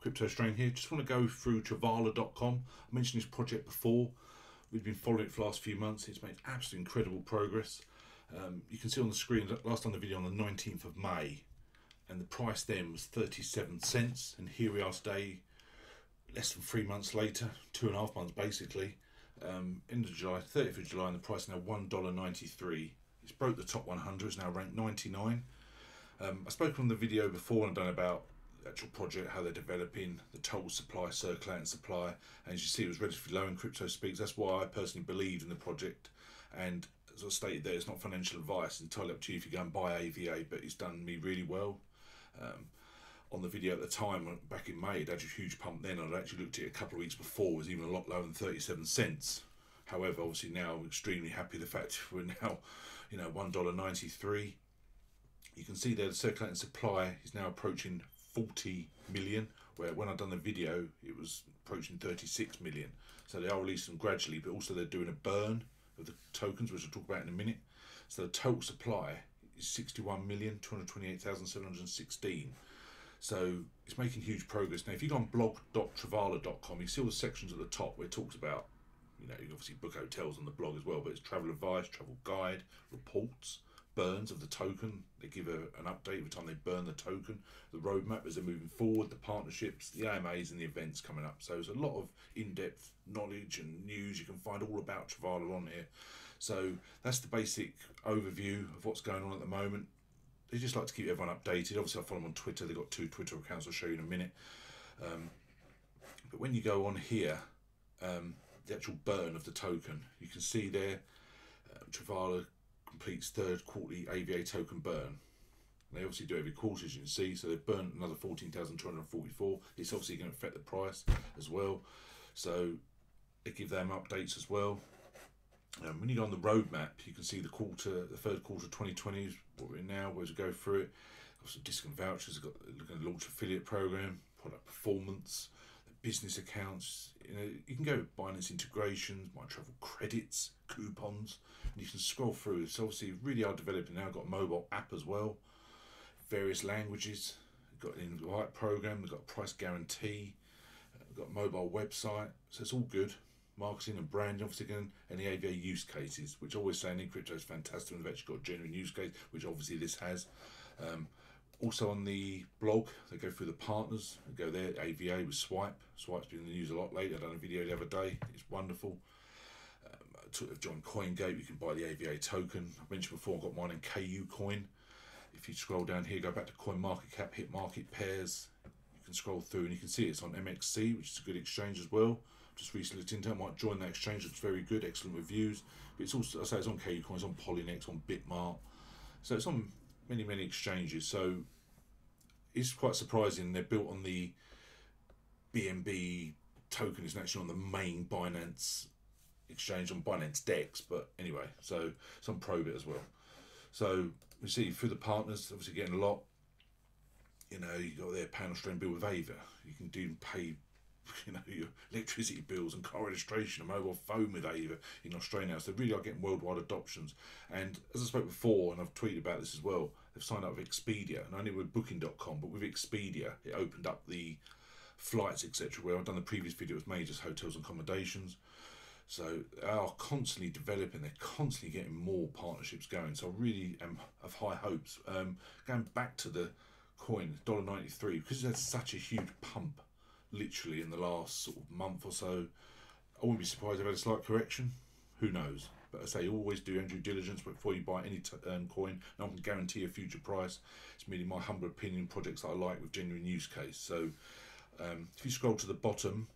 Crypto Strang here. Just want to go through Travala.com. I mentioned this project before. We've been following it for the last few months. It's made absolutely incredible progress. You can see on the screen, last on the video on the 19th of May, and the price then was 37 cents. And here we are today, less than 3 months later, 2.5 months basically. End of July, 30th of July, and the price is now $1.93. It's broke the top 100, it's now ranked 99. I spoke on the video before and done about the actual project, how they're developing, the total supply, circulating supply, and as you see it was relatively low in crypto speaks. That's why I personally believed in the project, and as I stated there, it's not financial advice, it's entirely up to you if you go and buy AVA, but it's done me really well. On the video at the time, back in May, it had a huge pump then. I'd actually looked at it a couple of weeks before, it was even a lot lower than 37 cents. However, obviously now I'm extremely happy the fact we're now, $1.93. You can see there the circulating supply is now approaching 40 million, where when I've done the video it was approaching 36 million. So they are releasing them gradually, but also they're doing a burn of the tokens, which I'll talk about in a minute. So the total supply is 61,228,716. So it's making huge progress. Now if you go on blog.travala.com, you see all the sections at the top where it talks about, you obviously book hotels on the blog as well, but it's travel advice, travel guide, reports, burns of the token. They give an update every time they burn the token, the roadmap as they're moving forward, the partnerships, the AMAs and the events coming up. So there's a lot of in-depth knowledge and news you can find all about Travala on here. So that's the basic overview of what's going on at the moment. They just like to keep everyone updated. Obviously I follow them on Twitter, they've got 2 Twitter accounts I'll show you in a minute. But when you go on here, the actual burn of the token, you can see there Travala completes 3rd quarterly AVA token burn. They obviously do every quarter, as you can see, so they've burnt another 14,244. It's obviously going to affect the price as well, so they give them updates as well. When you go on the roadmap, you can see the 3rd quarter 2020 is what we're in now, where we go through it. Got some discount vouchers, got looking to launch affiliate program, product performance, business accounts. You can go with BINANCE integrations, my travel credits, coupons, and you can scroll through. So obviously really are developing now. Got a mobile app as well, various languages. We've got an invite program, we've got a price guarantee, we've got a mobile website, so it's all good. Marketing and branding, obviously again, and the AVA use cases, which I always say in crypto is fantastic, and they've actually got a genuine use case, which obviously this has. Also on the blog, they go through the partners. They go there, AVA with Swipe. Swipe's been in the news a lot lately. I done a video the other day. It's wonderful. I've joined CoinGate. You can buy the AVA token. I mentioned before, I've got mine in KU Coin. If you scroll down here, go back to Coinmarketcap, hit market pairs. You can scroll through and you can see it's on MXC, which is a good exchange as well. Just recently looked into it. I might join that exchange. Looks very good, excellent reviews. But it's also, I say it's on KU Coin, it's on Polynex, on Bitmart. So it's on many exchanges. So it's quite surprising they're built on the BNB token, isn't actually on the main Binance exchange, on Binance Dex, but anyway, so it's on Probit as well. So we see through the partners, obviously getting a lot. You got their panel strain bill with AVA. You can pay your electricity bills and car registration and mobile phone with AVA in Australia now. So they really are getting worldwide adoptions. And as I spoke before, and I've tweeted about this as well, they've signed up with Expedia, and only with Booking.com, but with Expedia it opened up the flights, etc., where I've done the previous video with majors, hotels and accommodations. So they are constantly developing, they're constantly getting more partnerships going. So I really have high hopes. Going back to the coin, $1.93, because it had such a huge pump literally in the last sort of month or so, I wouldn't be surprised if I had a slight correction. Who knows? But I say always do your due diligence before you buy any coin. No one can guarantee a future price. It's merely my humble opinion, projects that I like with genuine use case. So if you scroll to the bottom,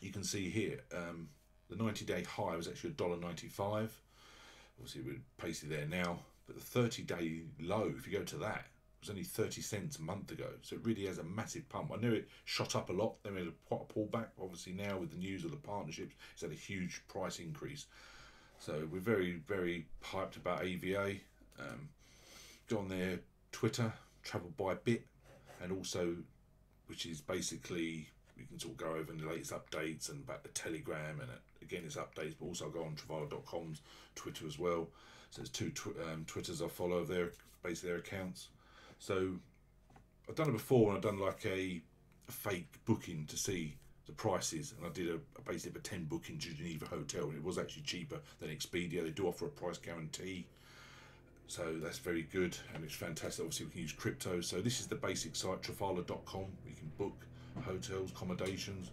you can see here the 90-day high was actually $1.95. Obviously we're pasted there now, but the 30-day low, if you go to that, was only 30 cents a month ago. So it really has a massive pump. I knew it shot up a lot, then we had quite a pullback. Obviously now with the news of the partnerships, it's had a huge price increase. So we're very hyped about AVA. Go on their Twitter, Travel by Bit, and also, which is basically, we can sort of go over the latest updates and about the Telegram, and again it's updates, but also I'll go on Travala.com's Twitter as well. So there's 2 Twitters I follow, basically their accounts. So I've done it before, and I've done like a a fake booking to see the prices, and I did basically a 10 booking to Geneva hotel, and it was actually cheaper than Expedia. They do offer a price guarantee, so that's very good, and it's fantastic. Obviously we can use crypto. So this is the basic site, trafala.com. You can book hotels, accommodations,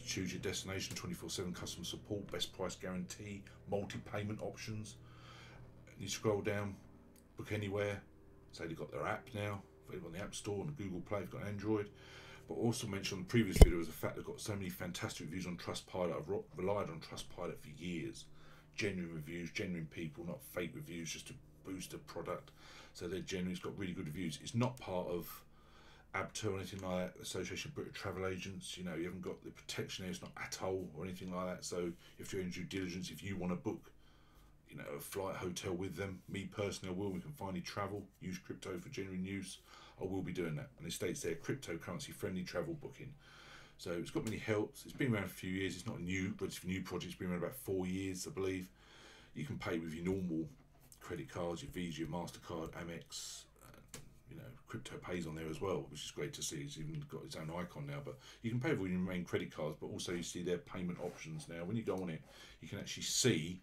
choose your destination, 24/7 customer support, best price guarantee, multi-payment options. And you scroll down, book anywhere. So they've got their app now, on the App Store and Google Play, if you've got Android. But also mentioned on the previous video was the fact they've got so many fantastic reviews on Trustpilot. I've relied on Trustpilot for years. Genuine reviews, genuine people, not fake reviews just to boost a product. So they're genuine, it's got really good reviews. It's not part of ABTA or anything like that, Association of British Travel Agents. You know, you haven't got the protection there, it's not ATOL or anything like that. So you have to do due diligence if you want to book, you know, a flight, hotel with them. Me personally, I will. We can finally travel, use crypto for genuine use. I will be doing that. And it states there, cryptocurrency friendly travel booking. So it's got many helps. It's been around for a few years. It's not new, but it's a new project. It's been around about 4 years, I believe. You can pay with your normal credit cards, your Visa, your MasterCard, Amex. You know, crypto pays on there as well, which is great to see. It's even got its own icon now. But you can pay with your main credit cards, but also you see their payment options now. When you go on it, you can actually see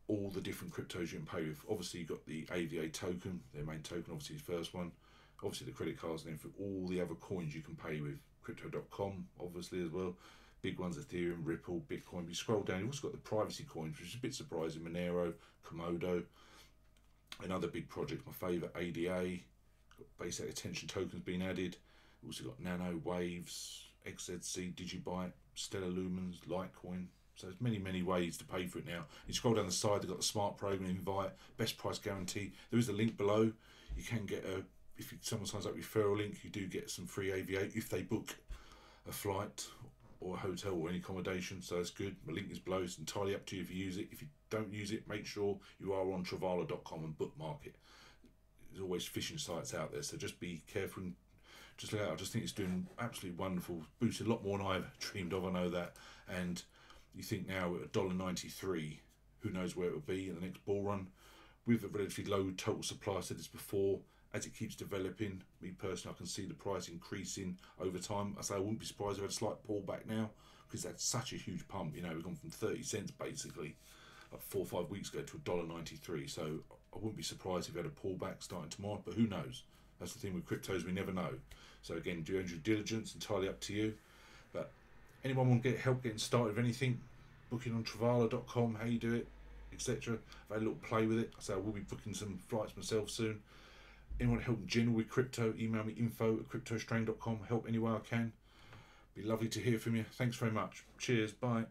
all the different cryptos you can pay with. Obviously you've got the AVA token, their main token, obviously the first one. Obviously the credit cards, and then for all the other coins you can pay with. Crypto.com obviously as well. Big ones, Ethereum, Ripple, Bitcoin. You scroll down, you've also got the privacy coins, which is a bit surprising. Monero, Komodo, and other big projects. My favourite, ADA, got basic attention tokens being added. We've also got NANO, Waves, XZC, Digibyte, Stellar Lumens, Litecoin. So there's many, many ways to pay for it now. You scroll down the side, they've got the smart program, invite, best price guarantee. There is a link below. You can get a, if someone signs up referral link, you do get some free AVA if they book a flight or a hotel or any accommodation. So that's good. The link is below. It's entirely up to you if you use it. If you don't use it, make sure you are on trafala.com and bookmark it. There's always phishing sites out there, so just be careful and just look out. I just think it's doing absolutely wonderful. Boosted a lot more than I've dreamed of, I know that. And you think now at $1.93, who knows where it will be in the next bull run. With a relatively low total supply, I said this before, as it keeps developing, me personally, I can see the price increasing over time. I say I wouldn't be surprised if I had a slight pullback now, because that's such a huge pump. You know, we've gone from 30 cents basically, like 4 or 5 weeks ago, to $1.93. So I wouldn't be surprised if we had a pullback starting tomorrow, but who knows? That's the thing with cryptos, we never know. So again, do your due diligence, entirely up to you. But anyone want to get help getting started with anything, booking on trafala.com, how you do it, etc. I've had a little play with it. So I will be booking some flights myself soon. Anyone help in general with crypto, email me info@cryptostrang.com. Help any way I can. Be lovely to hear from you. Thanks very much. Cheers. Bye.